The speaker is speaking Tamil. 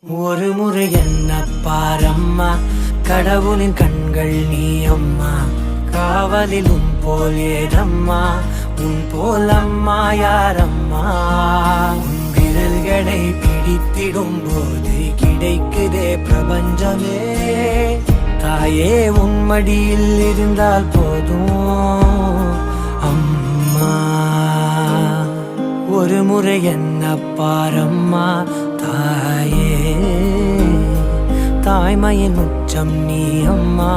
ஒரு முறை என்ன பாரம்மா, கடவுளின் கண்கள் நீ அம்மா. காவலில் உன் போல் ஏதம்மா, உன் போல் அம்மா யாரம்மா. உன் விரல்களை பிடித்திடும் போது கிடைக்குதே பிரபஞ்சமே. தாயே உன் மடியில் இருந்தால் போதும் அம்மா. ஒரு முறை என்ன பாரம்மா தாயே, தாய்மையின் உச்சம் நீ அம்மா.